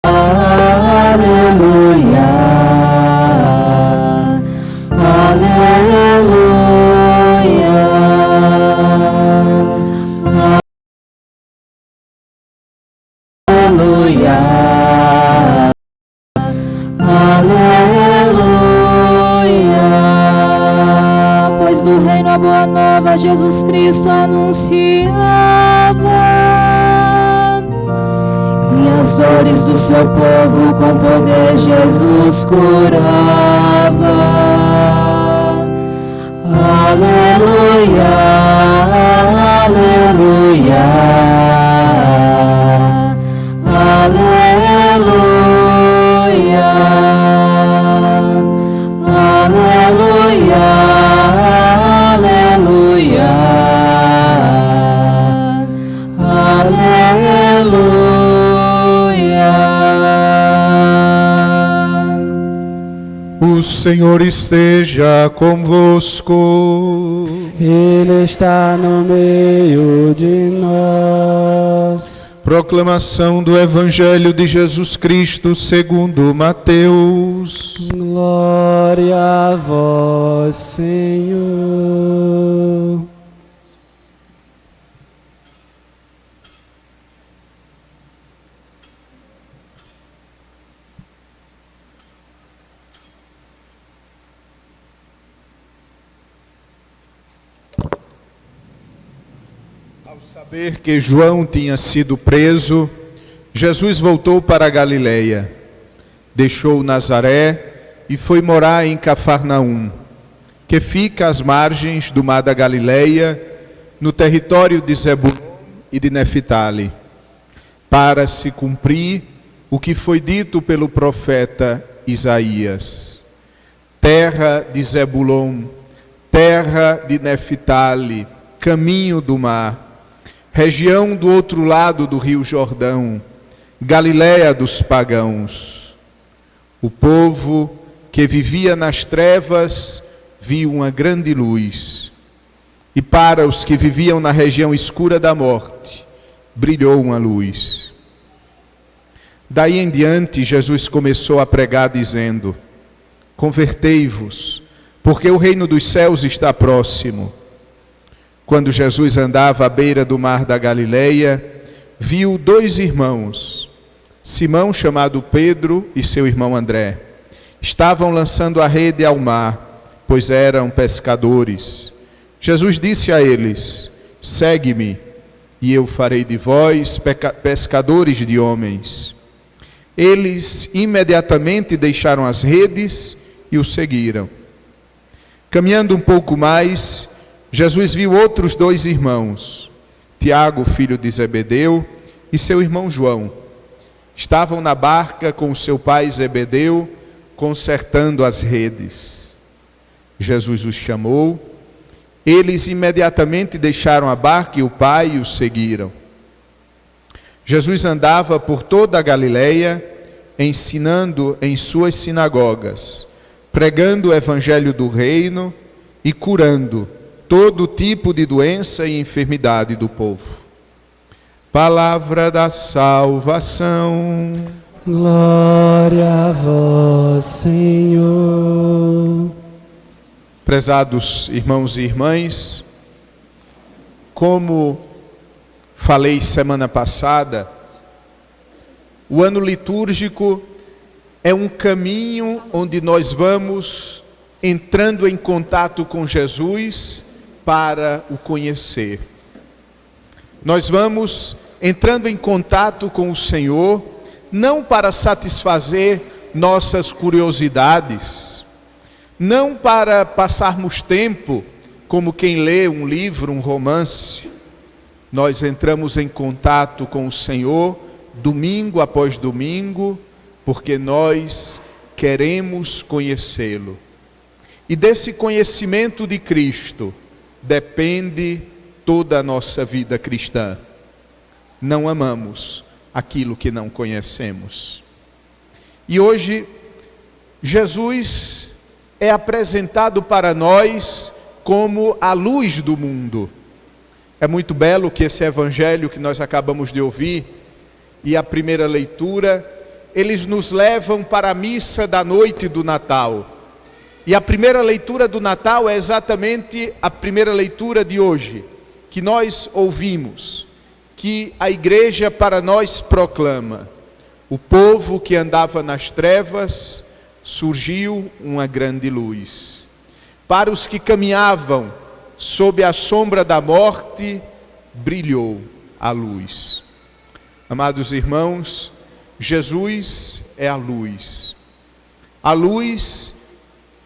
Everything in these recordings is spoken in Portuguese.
Aleluia, aleluia, aleluia, aleluia. Pois do reino a boa nova Jesus Cristo anunciava, e as dores do seu povo com poder Jesus curava. Aleluia, aleluia, aleluia, aleluia, aleluia. O Senhor esteja convosco. Ele está no meio de nós. Proclamação do Evangelho de Jesus Cristo segundo Mateus. Glória a vós, Senhor. Ao saber que João tinha sido preso, Jesus voltou para a Galileia, deixou Nazaré e foi morar em Cafarnaum, que fica às margens do mar da Galileia, no território de Zebulon e de Neftali, para se cumprir o que foi dito pelo profeta Isaías: terra de Zebulon, terra de Neftali, caminho do mar, região do outro lado do rio Jordão, Galileia dos pagãos. O povo que vivia nas trevas viu uma grande luz, e para os que viviam na região escura da morte, brilhou uma luz. Daí em diante, Jesus começou a pregar dizendo: convertei-vos, porque o reino dos céus está próximo. Quando Jesus andava à beira do mar da Galileia, viu dois irmãos, Simão, chamado Pedro, e seu irmão André. Estavam lançando a rede ao mar, pois eram pescadores. Jesus disse a eles: segue-me, e eu farei de vós pescadores de homens. Eles imediatamente deixaram as redes e o seguiram. Caminhando um pouco mais, Jesus viu outros dois irmãos, Tiago, filho de Zebedeu, e seu irmão João. Estavam na barca com seu pai Zebedeu, consertando as redes. Jesus os chamou. Eles imediatamente deixaram a barca e o pai e os seguiram. Jesus andava por toda a Galileia, ensinando em suas sinagogas, pregando o evangelho do reino e curando todo tipo de doença e enfermidade do povo. Palavra da salvação. Glória a vós, Senhor. Prezados irmãos e irmãs, como falei semana passada, o ano litúrgico é um caminho onde nós vamos entrando em contato com Jesus para o conhecer. Nós vamos entrando em contato com o Senhor, não para satisfazer nossas curiosidades, não para passarmos tempo como quem lê um livro, um romance. Nós entramos em contato com o Senhor domingo após domingo, porque nós queremos conhecê-lo. E desse conhecimento de Cristo depende toda a nossa vida cristã. Não amamos aquilo que não conhecemos. E hoje, Jesus é apresentado para nós como a luz do mundo. É muito belo que esse evangelho que nós acabamos de ouvir e a primeira leitura, eles nos levam para a missa da noite do Natal. E a primeira leitura do Natal é exatamente a primeira leitura de hoje, que nós ouvimos, que a igreja para nós proclama: o povo que andava nas trevas, surgiu uma grande luz. Para os que caminhavam sob a sombra da morte, brilhou a luz. Amados irmãos, Jesus é a luz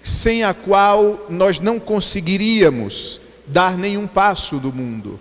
sem a qual nós não conseguiríamos dar nenhum passo do mundo,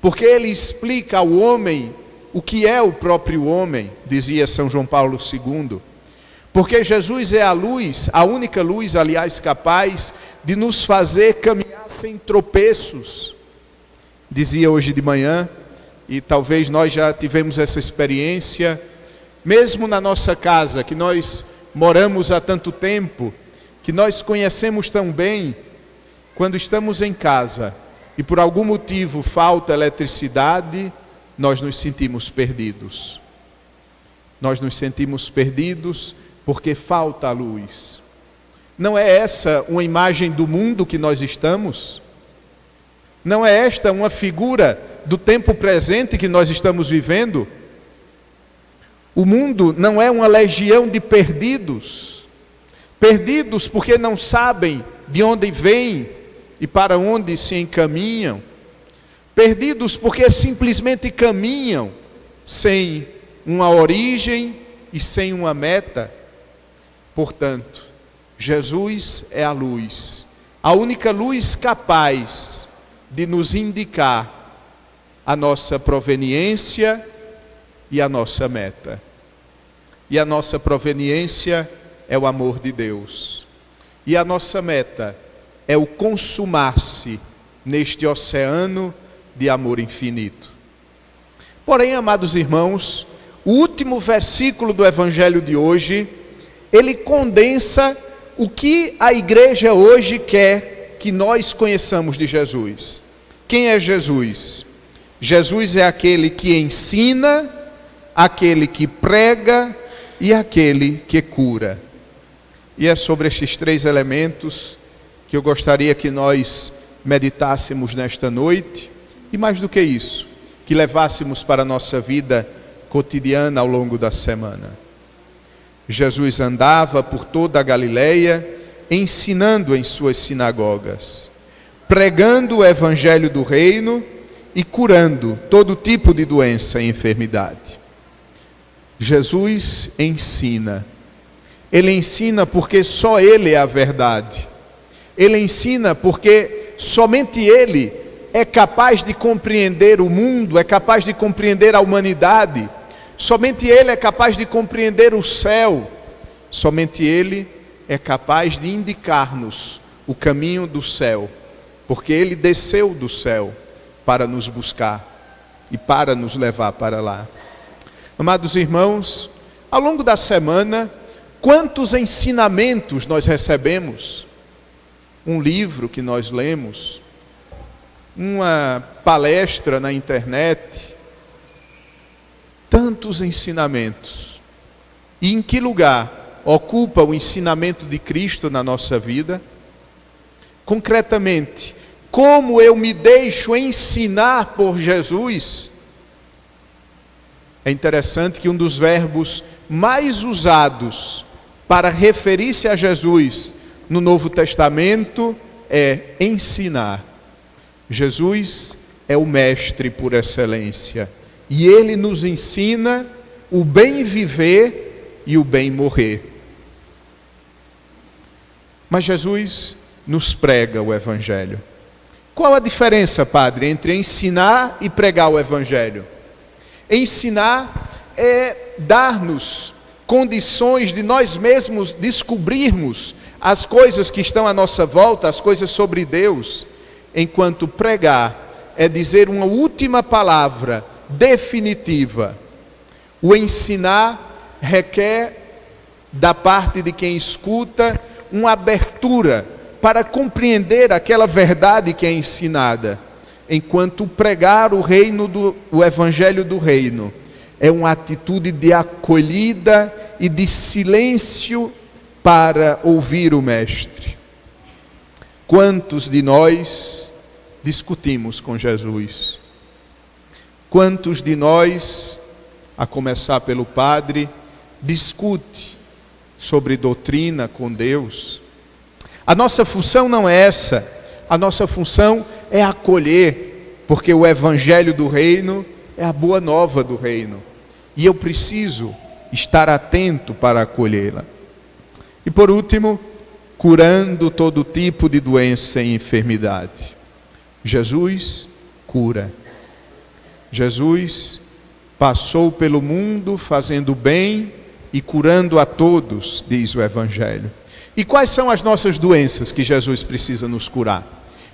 porque ele explica ao homem o que é o próprio homem, dizia São João Paulo II, porque Jesus é a luz, a única luz, aliás, capaz de nos fazer caminhar sem tropeços. Dizia hoje de manhã, e talvez nós já tivemos essa experiência, mesmo na nossa casa, que nós moramos há tanto tempo, que nós conhecemos tão bem, quando estamos em casa e por algum motivo falta eletricidade, nós nos sentimos perdidos. Nós nos sentimos perdidos porque falta a luz. Não é essa uma imagem do mundo que nós estamos? Não é esta uma figura do tempo presente que nós estamos vivendo? O mundo não é uma legião de perdidos. Perdidos porque não sabem de onde vêm e para onde se encaminham. Perdidos porque simplesmente caminham sem uma origem e sem uma meta. Portanto, Jesus é a luz, a única luz capaz de nos indicar a nossa proveniência e a nossa meta. E a nossa proveniência é o amor de Deus. E a nossa meta é o consumar-se neste oceano de amor infinito. Porém, amados irmãos, o último versículo do Evangelho de hoje, ele condensa o que a igreja hoje quer que nós conheçamos de Jesus. Quem é Jesus? Jesus é aquele que ensina, aquele que prega e aquele que cura. E é sobre estes três elementos que eu gostaria que nós meditássemos nesta noite, e mais do que isso, que levássemos para a nossa vida cotidiana ao longo da semana. Jesus andava por toda a Galileia, ensinando em suas sinagogas, pregando o evangelho do reino e curando todo tipo de doença e enfermidade. Jesus ensina. Ele ensina porque só Ele é a verdade. Ele ensina porque somente Ele é capaz de compreender o mundo, é capaz de compreender a humanidade. Somente Ele é capaz de compreender o céu. Somente Ele é capaz de indicar-nos o caminho do céu, porque Ele desceu do céu para nos buscar e para nos levar para lá. Amados irmãos, ao longo da semana, quantos ensinamentos nós recebemos? Um livro que nós lemos, uma palestra na internet, tantos ensinamentos. E em que lugar ocupa o ensinamento de Cristo na nossa vida? Concretamente, como eu me deixo ensinar por Jesus? É interessante que um dos verbos mais usados para referir-se a Jesus no Novo Testamento é ensinar. Jesus é o mestre por excelência e Ele nos ensina o bem viver e o bem morrer. Mas Jesus nos prega o Evangelho. Qual a diferença, padre, entre ensinar e pregar o Evangelho? Ensinar é dar-nos condições de nós mesmos descobrirmos as coisas que estão à nossa volta, as coisas sobre Deus, enquanto pregar é dizer uma última palavra definitiva. O ensinar requer da parte de quem escuta uma abertura para compreender aquela verdade que é ensinada, enquanto pregar o Evangelho do Reino é uma atitude de acolhida e de silêncio para ouvir o Mestre. Quantos de nós discutimos com Jesus? Quantos de nós, a começar pelo Padre, discute sobre doutrina com Deus? A nossa função não é essa. A nossa função é acolher, porque o Evangelho do Reino é a boa nova do Reino. E eu preciso estar atento para acolhê-la. E por último, curando todo tipo de doença e enfermidade. Jesus cura. Jesus passou pelo mundo fazendo bem e curando a todos, diz o Evangelho. E quais são as nossas doenças que Jesus precisa nos curar?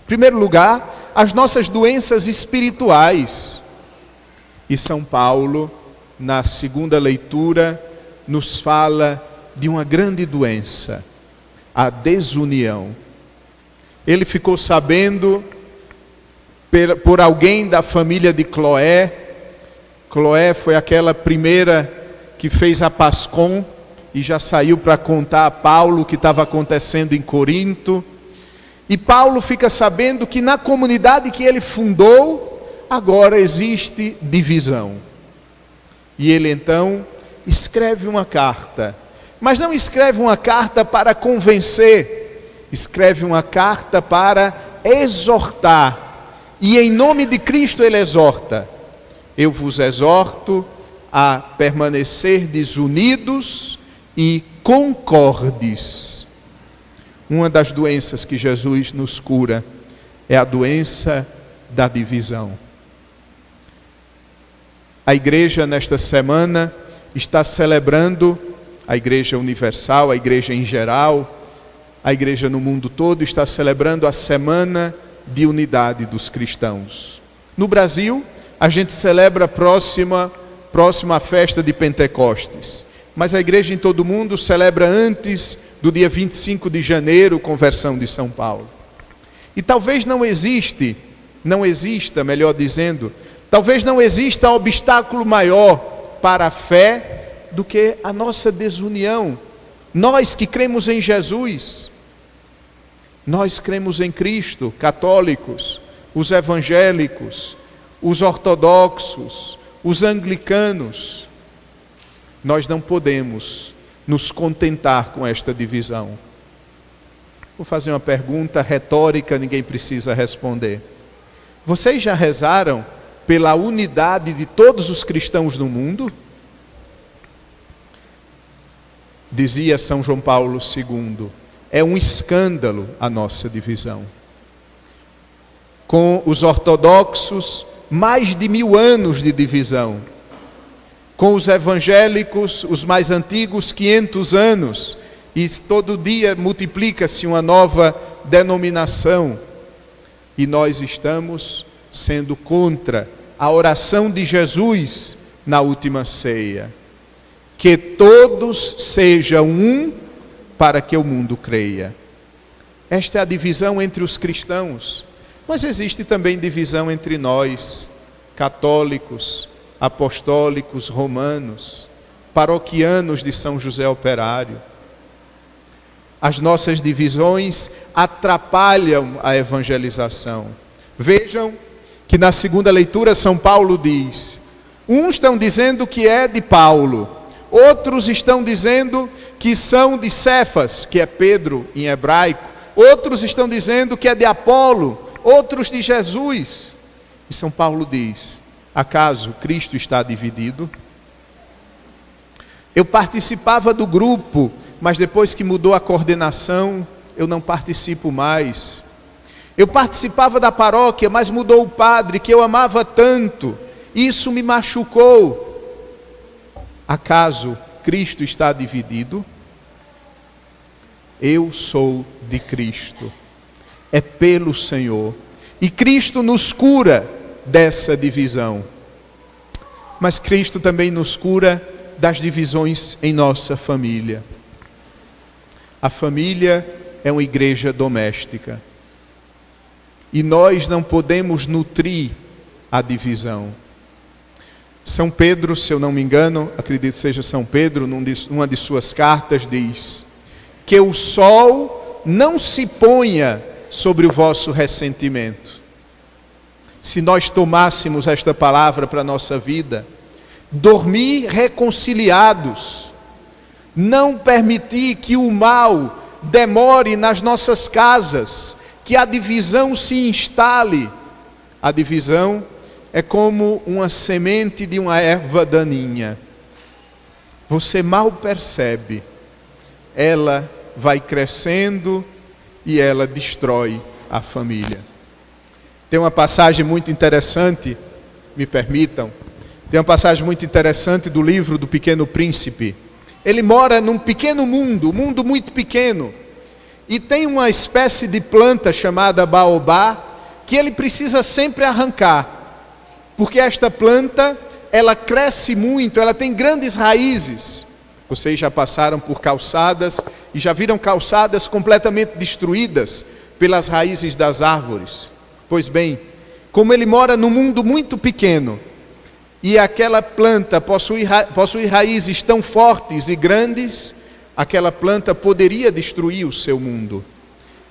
Em primeiro lugar, as nossas doenças espirituais. E São Paulo, na segunda leitura, nos fala de uma grande doença, a desunião. Ele ficou sabendo por alguém da família de Cloé. Cloé foi aquela primeira que fez a Pascom e já saiu para contar a Paulo o que estava acontecendo em Corinto. E Paulo fica sabendo que na comunidade que ele fundou, agora existe divisão. E ele então escreve uma carta, mas não escreve uma carta para convencer, escreve uma carta para exortar. E em nome de Cristo ele exorta: eu vos exorto a permanecerdes unidos e concordes. Uma das doenças que Jesus nos cura é a doença da divisão. A igreja nesta semana está celebrando, a igreja universal, a igreja em geral, a igreja no mundo todo está celebrando a semana de unidade dos cristãos. No Brasil, a gente celebra a próxima festa de Pentecostes, mas a igreja em todo o mundo celebra antes do dia 25 de janeiro, conversão de São Paulo. E talvez não exista, melhor dizendo, talvez não exista obstáculo maior para a fé do que a nossa desunião. Nós que cremos em Jesus, nós cremos em Cristo, católicos, os evangélicos, os ortodoxos, os anglicanos, nós não podemos nos contentar com esta divisão. Vou fazer uma pergunta retórica, ninguém precisa responder. Vocês já rezaram pela unidade de todos os cristãos no mundo? Dizia São João Paulo II, é um escândalo a nossa divisão. Com os ortodoxos, mais de 1000 anos de divisão. Com os evangélicos, os mais antigos, 500 anos. E todo dia multiplica-se uma nova denominação. E nós estamos sendo contra a oração de Jesus na última ceia. Que todos sejam um, para que o mundo creia. Esta é a divisão entre os cristãos. Mas existe também divisão entre nós, católicos, apostólicos, romanos, paroquianos de São José Operário. As nossas divisões atrapalham a evangelização. Vejam que na segunda leitura São Paulo diz: uns estão dizendo que é de Paulo, outros estão dizendo que são de Cefas, que é Pedro em hebraico, outros estão dizendo que é de Apolo, outros de Jesus. E São Paulo diz: acaso Cristo está dividido? Eu participava do grupo, mas depois que mudou a coordenação, eu não participo mais. Eu participava da paróquia, mas mudou o padre que eu amava tanto. Isso me machucou. Acaso Cristo está dividido? Eu sou de Cristo. É pelo Senhor. E Cristo nos cura dessa divisão. Mas Cristo também nos cura das divisões em nossa família. A família é uma igreja doméstica. E nós não podemos nutrir a divisão. São Pedro, se eu não me engano, acredito que seja São Pedro, numa de suas cartas, diz que o sol não se ponha sobre o vosso ressentimento. Se nós tomássemos esta palavra para a nossa vida, dormir reconciliados, não permitir que o mal demore nas nossas casas, que a divisão se instale. A divisão é como uma semente de uma erva daninha. Você mal percebe, ela vai crescendo e ela destrói a família. Tem uma passagem muito interessante, me permitam, tem uma passagem muito interessante do livro do Pequeno Príncipe. Ele mora num pequeno mundo, um mundo muito pequeno, e tem uma espécie de planta chamada baobá, que ele precisa sempre arrancar, porque esta planta, ela cresce muito, ela tem grandes raízes. Vocês já passaram por calçadas e já viram calçadas completamente destruídas pelas raízes das árvores. Pois bem, como ele mora num mundo muito pequeno, e aquela planta possui raízes tão fortes e grandes, aquela planta poderia destruir o seu mundo.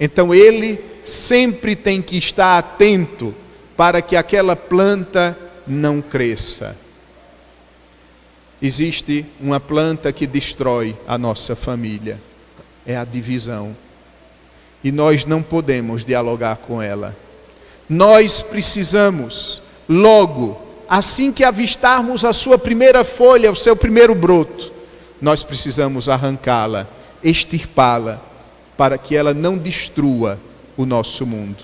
Então ele sempre tem que estar atento para que aquela planta não cresça. Existe uma planta que destrói a nossa família, é a divisão. E nós não podemos dialogar com ela. Nós precisamos, logo, assim que avistarmos a sua primeira folha, o seu primeiro broto, nós precisamos arrancá-la, extirpá-la, para que ela não destrua o nosso mundo.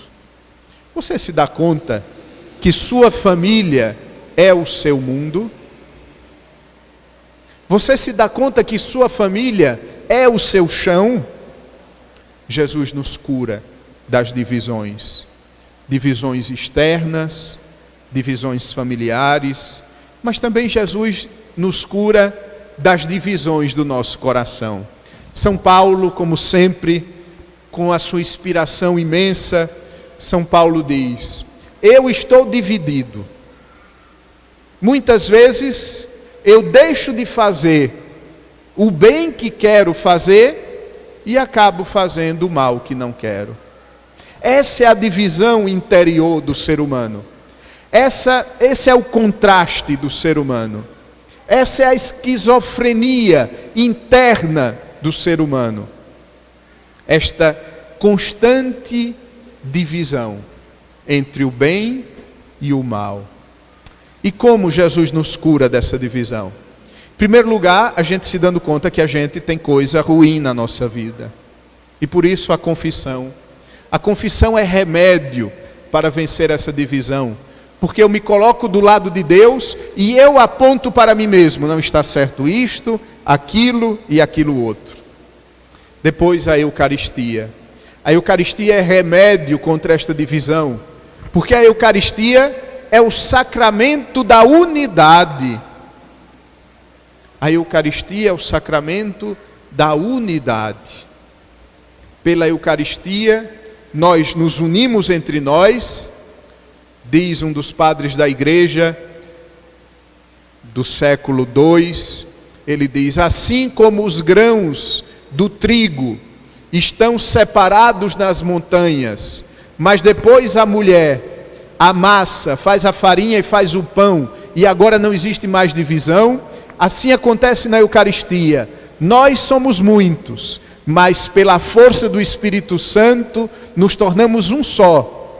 Você se dá conta que sua família é o seu mundo? Você se dá conta que sua família é o seu chão? Jesus nos cura das divisões. Divisões externas, divisões familiares, mas também Jesus nos cura das divisões do nosso coração. São Paulo, como sempre, com a sua inspiração imensa, São Paulo diz: eu estou dividido. Muitas vezes eu deixo de fazer o bem que quero fazer e acabo fazendo o mal que não quero. Essa é a divisão interior do ser humano. Esse é o contraste do ser humano. Essa é a esquizofrenia interna do ser humano. Esta constante divisão entre o bem e o mal. E como Jesus nos cura dessa divisão? Em primeiro lugar, a gente se dando conta que a gente tem coisa ruim na nossa vida. E por isso a confissão. A confissão é remédio para vencer essa divisão. Porque eu me coloco do lado de Deus e eu aponto para mim mesmo. Não está certo isto, aquilo e aquilo outro. Depois a Eucaristia. A Eucaristia é remédio contra esta divisão. Porque a Eucaristia é o sacramento da unidade. A Eucaristia é o sacramento da unidade. Pela Eucaristia, nós nos unimos entre nós, diz um dos padres da igreja do século II, ele diz: assim como os grãos do trigo estão separados nas montanhas, mas depois a mulher amassa, faz a farinha e faz o pão, e agora não existe mais divisão, assim acontece na Eucaristia. Nós somos muitos, mas pela força do Espírito Santo nos tornamos um só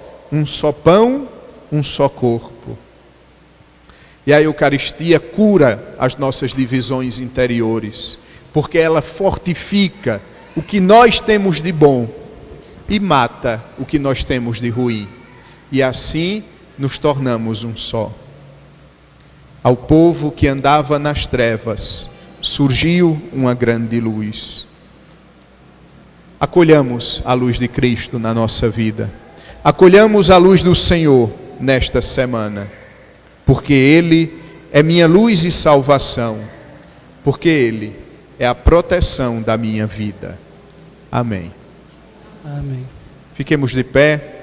pão, um só corpo. E a Eucaristia cura as nossas divisões interiores, porque ela fortifica o que nós temos de bom e mata o que nós temos de ruim. E assim nos tornamos um só. Ao povo que andava nas trevas, surgiu uma grande luz. Acolhamos a luz de Cristo na nossa vida. Acolhamos a luz do Senhor nesta semana. Porque Ele é minha luz e salvação. Porque Ele é a proteção da minha vida. Amém. Amém. Fiquemos de pé.